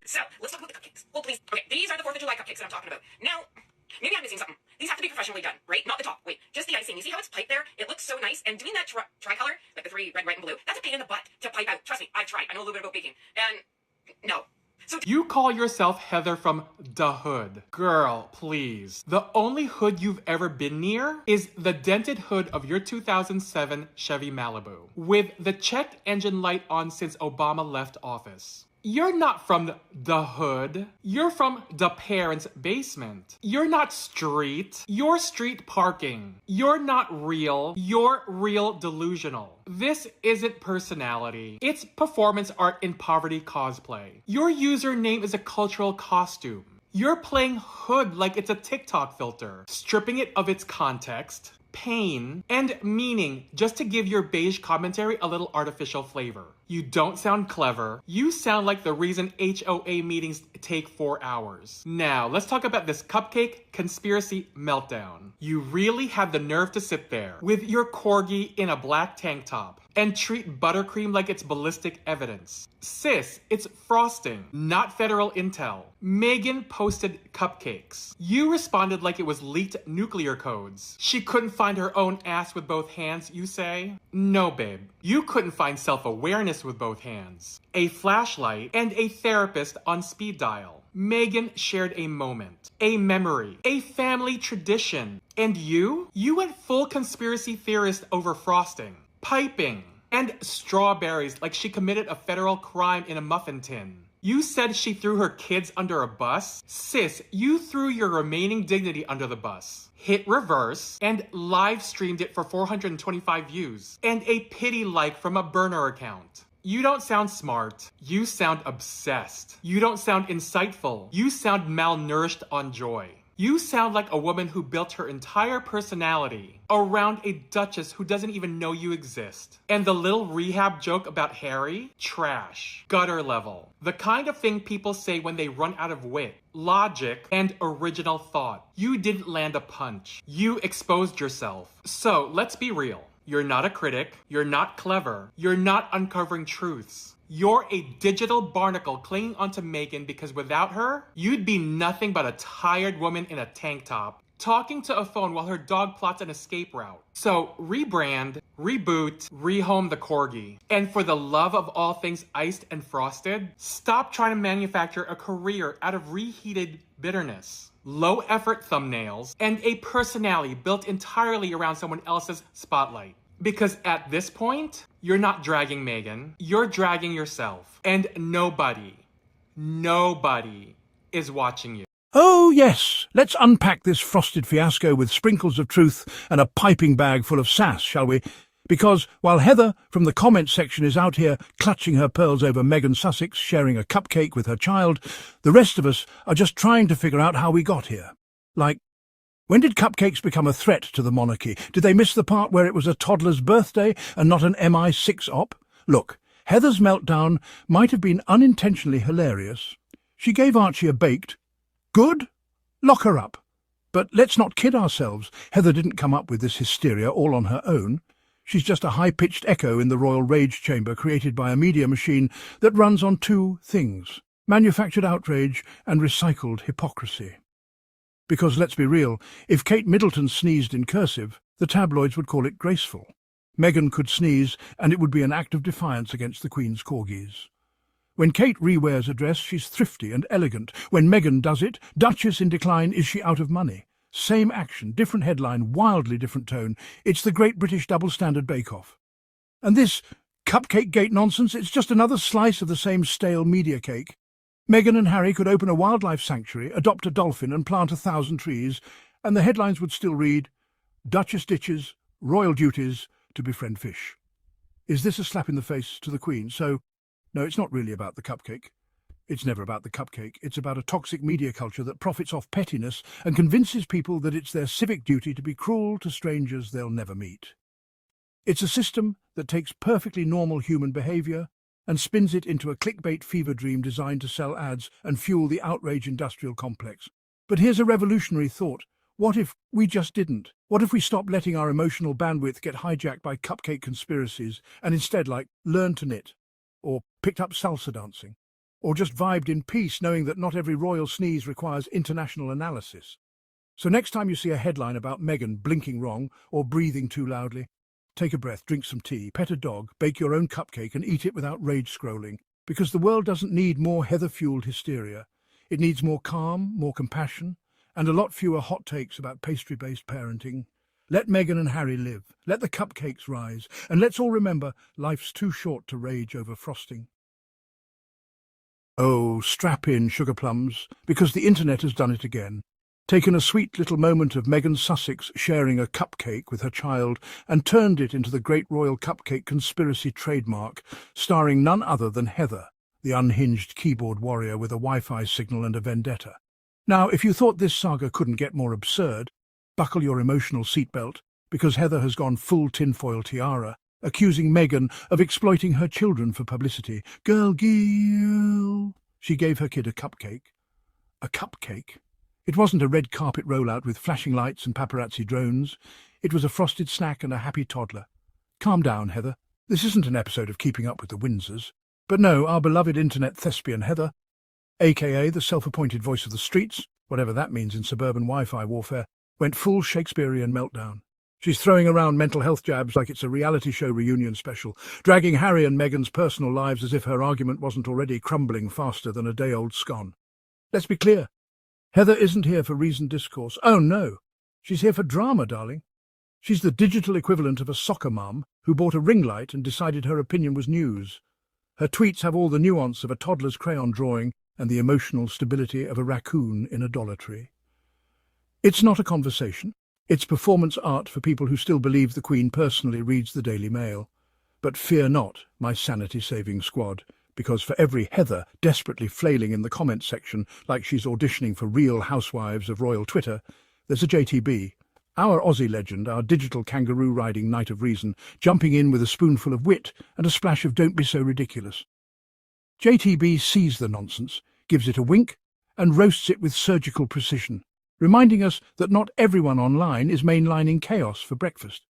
So, let's talk about the cupcakes. Hold please. Okay, these are the 4th of July cupcakes that I'm talking about. Now, maybe I'm missing something. These have to be professionally done, right? Not the top. Wait, just the icing. You see how it's piped there? It looks so nice. And doing that tricolor, like the 3, red, white, and blue, that's a pain in the butt to pipe out. Trust me, I've tried. I know a little bit about baking. And no. So you call yourself Heather from the hood. Girl, please. The only hood you've ever been near is the dented hood of your 2007 Chevy Malibu, with the check engine light on since Obama left office. You're not from the hood. You're from the parents' basement. You're not street. You're street parking. You're not real. You're real delusional. This isn't personality. It's performance art in poverty cosplay. Your username is a cultural costume. You're playing hood like it's a TikTok filter, stripping it of its context, pain, and meaning just to give your beige commentary a little artificial flavor. You don't sound clever. You sound like the reason HOA meetings take 4 hours. Now, let's talk about this cupcake conspiracy meltdown. You really had the nerve to sit there with your corgi in a black tank top and treat buttercream like it's ballistic evidence. Sis, it's frosting, not federal intel. Meghan posted cupcakes. You responded like it was leaked nuclear codes. She couldn't find her own ass with both hands, you say? No, babe. You couldn't find self-awareness with both hands, a flashlight, and a therapist on speed dial. Meghan shared a moment, a memory, a family tradition. And you went full conspiracy theorist over frosting, piping, and strawberries like she committed a federal crime in a muffin tin. You said she threw her kids under a bus? Sis, you threw your remaining dignity under the bus. Hit reverse and live streamed it for 425 views and a pity like from a burner account. You don't sound smart. You sound obsessed. You don't sound insightful. You sound malnourished on joy. You sound like a woman who built her entire personality around a duchess who doesn't even know you exist. And the little rehab joke about Harry? Trash. Gutter level. The kind of thing people say when they run out of wit, logic, and original thought. You didn't land a punch. You exposed yourself. So, let's be real. You're not a critic. You're not clever. You're not uncovering truths. You're a digital barnacle clinging onto Meghan because without her, you'd be nothing but a tired woman in a tank top, talking to a phone while her dog plots an escape route. So rebrand, reboot, rehome the corgi. And for the love of all things iced and frosted, stop trying to manufacture a career out of reheated bitterness, low effort thumbnails, and a personality built entirely around someone else's spotlight. Because at this point, you're not dragging Meghan, you're dragging yourself. And nobody is watching you. Oh yes, let's unpack this frosted fiasco with sprinkles of truth and a piping bag full of sass, shall we? Because while Heather from the comments section is out here clutching her pearls over Meghan Sussex sharing a cupcake with her child, the rest of us are just trying to figure out how we got here. Like, when did cupcakes become a threat to the monarchy? Did they miss the part where it was a toddler's birthday and not an MI6 op? Look, Heather's meltdown might have been unintentionally hilarious. She gave Archie a baked. Good? Lock her up. But let's not kid ourselves. Heather didn't come up with this hysteria all on her own. She's just a high-pitched echo in the royal rage chamber created by a media machine that runs on 2 things: manufactured outrage and recycled hypocrisy. Because let's be real, if Kate Middleton sneezed in cursive, the tabloids would call it graceful. Meghan could sneeze, and it would be an act of defiance against the Queen's corgis. When Kate rewears a dress, she's thrifty and elegant. When Meghan does it, Duchess in decline, is she out of money? Same action, different headline, wildly different tone. It's the Great British Double Standard Bake-Off. And this cupcake gate nonsense, it's just another slice of the same stale media cake. Meghan and Harry could open a wildlife sanctuary, adopt a dolphin and plant 1,000 trees, and the headlines would still read, Duchess ditches, royal duties to befriend fish. Is this a slap in the face to the Queen? So, no, it's not really about the cupcake. It's never about the cupcake. It's about a toxic media culture that profits off pettiness and convinces people that it's their civic duty to be cruel to strangers they'll never meet. It's a system that takes perfectly normal human behaviour and spins it into a clickbait fever dream designed to sell ads and fuel the outrage industrial complex. But here's a revolutionary thought. What if we just didn't? What if we stopped letting our emotional bandwidth get hijacked by cupcake conspiracies and instead, learned to knit or picked up salsa dancing? or just vibed in peace knowing that not every royal sneeze requires international analysis. So next time you see a headline about Meghan blinking wrong or breathing too loudly, take a breath, drink some tea, pet a dog, bake your own cupcake and eat it without rage scrolling, because the world doesn't need more Heather-fueled hysteria. It needs more calm, more compassion, and a lot fewer hot takes about pastry-based parenting. Let Meghan and Harry live, let the cupcakes rise, and let's all remember life's too short to rage over frosting. Oh, strap in, sugar plums, because the internet has done it again. Taken a sweet little moment of Meghan Sussex sharing a cupcake with her child and turned it into the Great Royal Cupcake Conspiracy trademark, starring none other than Heather, the unhinged keyboard warrior with a Wi-Fi signal and a vendetta. Now, if you thought this saga couldn't get more absurd, buckle your emotional seatbelt, because Heather has gone full tinfoil tiara, accusing Meghan of exploiting her children for publicity. Girl. She gave her kid a cupcake. A cupcake? It wasn't a red carpet rollout with flashing lights and paparazzi drones. It was a frosted snack and a happy toddler. Calm down, Heather. This isn't an episode of Keeping Up with the Windsors. But no, our beloved internet thespian Heather, aka the self-appointed voice of the streets, whatever that means in suburban Wi-Fi warfare, went full Shakespearean meltdown. She's throwing around mental health jabs like it's a reality show reunion special, dragging Harry and Meghan's personal lives as if her argument wasn't already crumbling faster than a day-old scone. Let's be clear. Heather isn't here for reasoned discourse. Oh, no. She's here for drama, darling. She's the digital equivalent of a soccer mum who bought a ring light and decided her opinion was news. Her tweets have all the nuance of a toddler's crayon drawing and the emotional stability of a raccoon in a Dollar Tree. It's not a conversation. It's performance art for people who still believe the Queen personally reads the Daily Mail. But fear not, my sanity-saving squad, because for every Heather desperately flailing in the comments section like she's auditioning for Real Housewives of Royal Twitter, there's a JTB, our Aussie legend, our digital kangaroo-riding knight of reason, jumping in with a spoonful of wit and a splash of don't be so ridiculous. JTB sees the nonsense, gives it a wink, and roasts it with surgical precision, reminding us that not everyone online is mainlining chaos for breakfast.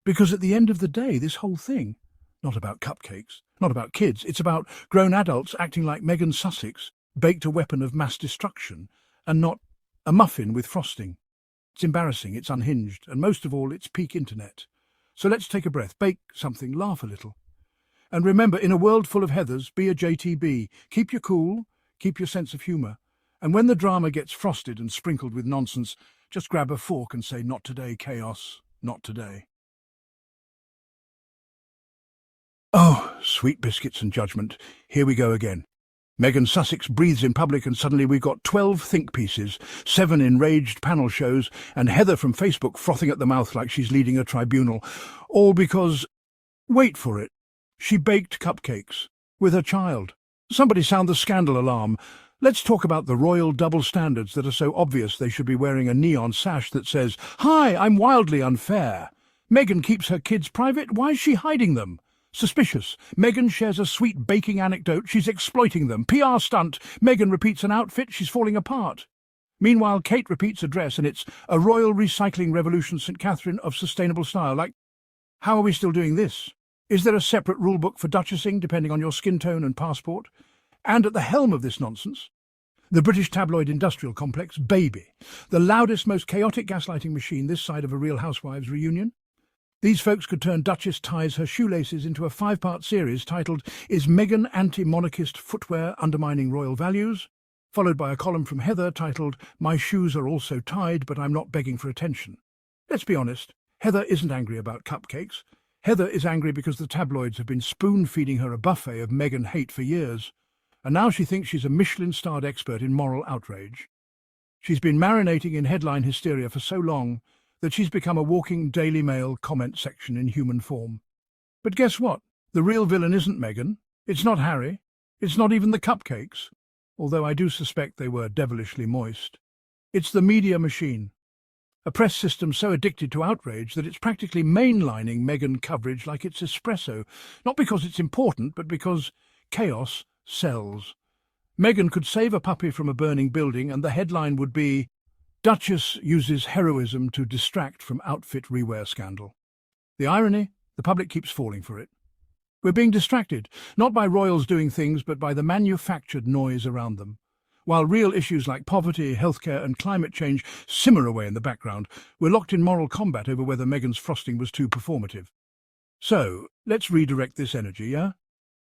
Because at the end of the day, this whole thing, not about cupcakes, not about kids, it's about grown adults acting like Meghan Sussex, baked a weapon of mass destruction, and not a muffin with frosting. It's embarrassing, it's unhinged, and most of all, it's peak internet. So let's take a breath, bake something, laugh a little. And remember, in a world full of Heathers, be a JTB. Keep your cool, keep your sense of humour. And when the drama gets frosted and sprinkled with nonsense, just grab a fork and say, not today, chaos, not today. Oh, sweet biscuits and judgment. Here we go again. Meghan Sussex breathes in public and suddenly we've got 12 think pieces, 7 enraged panel shows, and Heather from Facebook frothing at the mouth like she's leading a tribunal. All because, wait for it, she baked cupcakes with her child. Somebody sound the scandal alarm. Let's talk about the royal double standards that are so obvious they should be wearing a neon sash that says, "Hi, I'm wildly unfair." Meghan keeps her kids private. Why is she hiding them? Suspicious. Meghan shares a sweet baking anecdote. She's exploiting them. PR stunt. Meghan repeats an outfit. She's falling apart. Meanwhile, Kate repeats a dress, and it's a Royal Recycling Revolution St. Catherine of sustainable style. Like, how are we still doing this? Is there a separate rule book for duchessing, depending on your skin tone and passport? And at the helm of this nonsense, the British tabloid industrial complex, Baby, the loudest, most chaotic gaslighting machine this side of a Real Housewives reunion. These folks could turn Duchess ties her shoelaces into a 5-part series titled Is Meghan Anti-Monarchist Footwear Undermining Royal Values?, followed by a column from Heather titled My Shoes Are Also Tied, But I'm Not Begging for Attention. Let's be honest, Heather isn't angry about cupcakes. Heather is angry because the tabloids have been spoon-feeding her a buffet of Meghan hate for years, and now she thinks she's a Michelin-starred expert in moral outrage. She's been marinating in headline hysteria for so long that she's become a walking Daily Mail comment section in human form. But guess what? The real villain isn't Meghan. It's not Harry. It's not even the cupcakes, although I do suspect they were devilishly moist. It's the media machine, a press system so addicted to outrage that it's practically mainlining Meghan coverage like it's espresso, not because it's important, but because chaos sells. Meghan could save a puppy from a burning building and the headline would be, Duchess uses heroism to distract from outfit rewear scandal. The irony, the public keeps falling for it. We're being distracted, not by royals doing things, but by the manufactured noise around them. While real issues like poverty, healthcare and climate change simmer away in the background, we're locked in moral combat over whether Meghan's frosting was too performative. So, let's redirect this energy, yeah?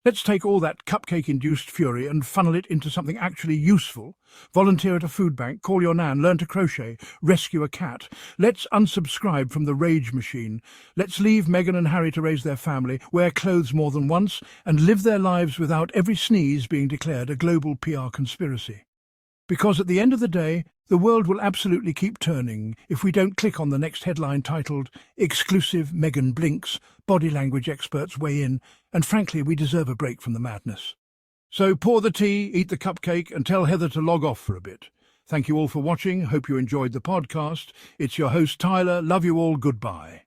Let's take all that cupcake-induced fury and funnel it into something actually useful. Volunteer at a food bank, call your nan, learn to crochet, rescue a cat. Let's unsubscribe from the rage machine. Let's leave Meghan and Harry to raise their family, wear clothes more than once, and live their lives without every sneeze being declared a global PR conspiracy. Because at the end of the day, the world will absolutely keep turning if we don't click on the next headline titled "Exclusive Meghan Blinks, Body Language Experts Weigh In," and frankly, we deserve a break from the madness. So pour the tea, eat the cupcake, and tell Heather to log off for a bit. Thank you all for watching. Hope you enjoyed the podcast. It's your host, Tyler. Love you all. Goodbye.